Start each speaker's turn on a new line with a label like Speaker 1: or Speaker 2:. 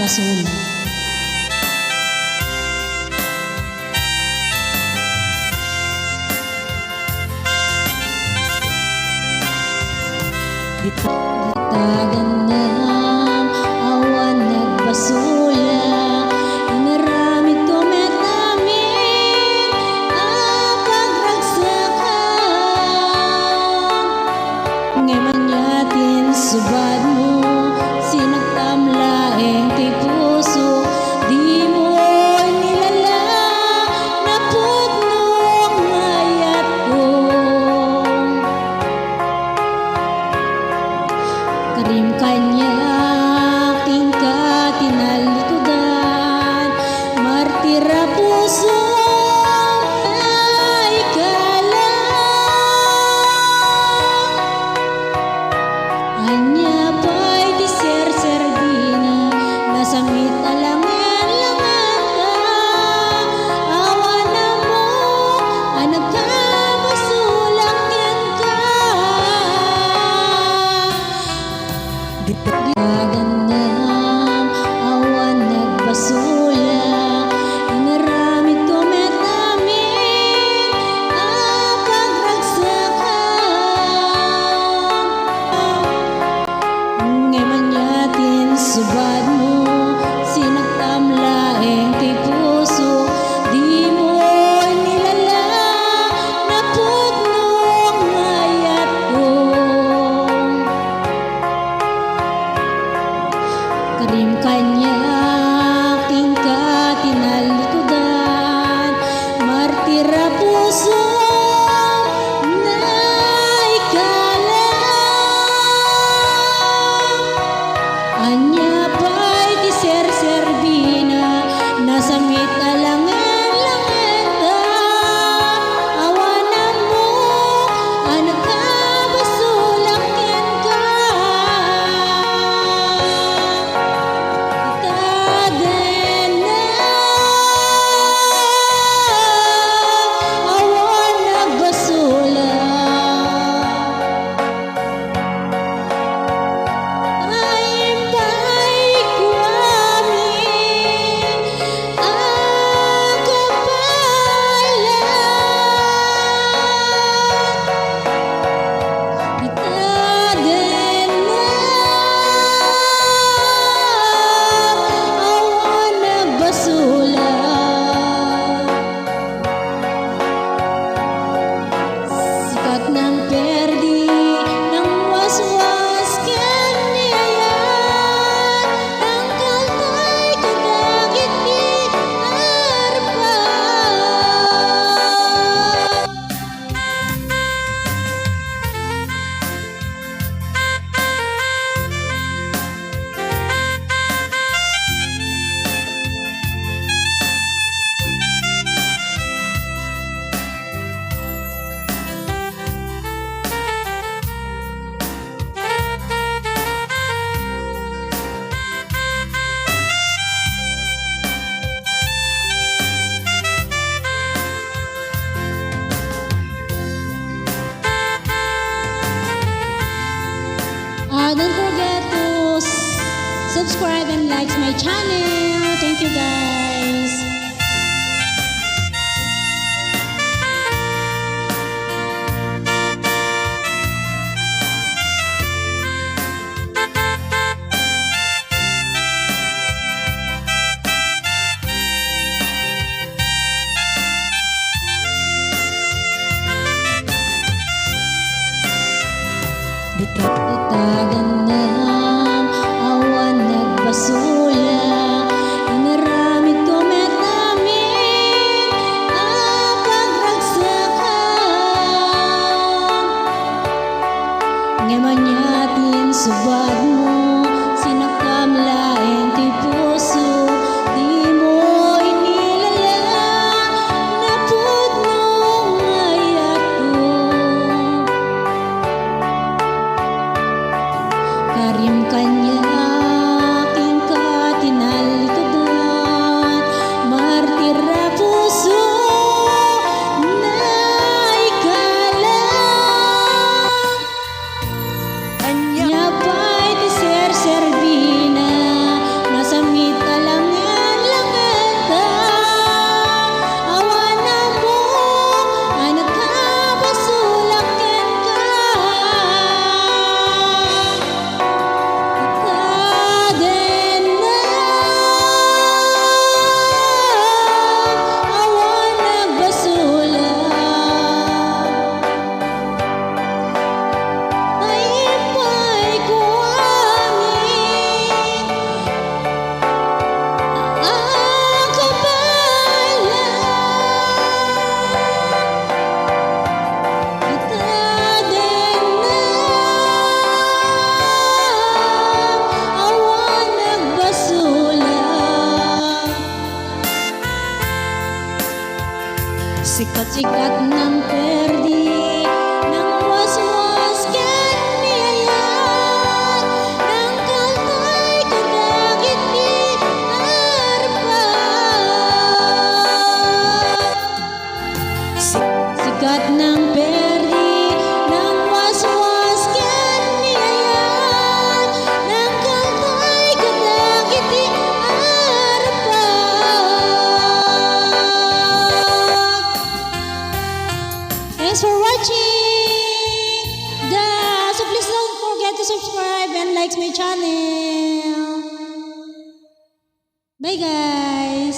Speaker 1: nagbasol. Gitagan na awan nagbasula, inaramid ko metamin ang pagragsakan. Ngay manyatin subad mo, sinagtamlaeng kay puso, di mo nilala na putnong mayat ko. Karim kanya tingka tinalikudan, martira puso ay kalang. Anya pa'y di ser-serdina, nasamit alangan-langan ka. Awa na mo, anak ka, masulak yan ka. Gitagan na awan nagbasula, inaramid ko metamin ang pagragsakan. Ngay manyatin subad mo, sinagtamlaeng kay puso, di mo nilala na putnong mayat ko. Karim kanya tingka tinalikudan, martira puso na ikalang. Anya pa'y di ser-serbina, nasamit alangan-langan ka. Awa na mo, anak ka, masulak yan ka. Gitagan na awan nagbasula, ay kuamin ang kapalan. Gitagan na awan nagbasula, sikat ng perdi ng waswas kaniayan, ang kaltay kadagit di arpan. Don't forget to subscribe and like my channel. Thank you guys. Gitagan na awan nagbasula, inaramid ko metamin Sikat-sikat ng perdi, ng waswas ken niyayat, ng kaltay kadagit di arpa. Sikat ng perdi, ng waswas ken niyayat, ng kaltay kadagit di arpa. Thanks for watching, guys. So please don't forget to subscribe and like my channel. Bye, guys.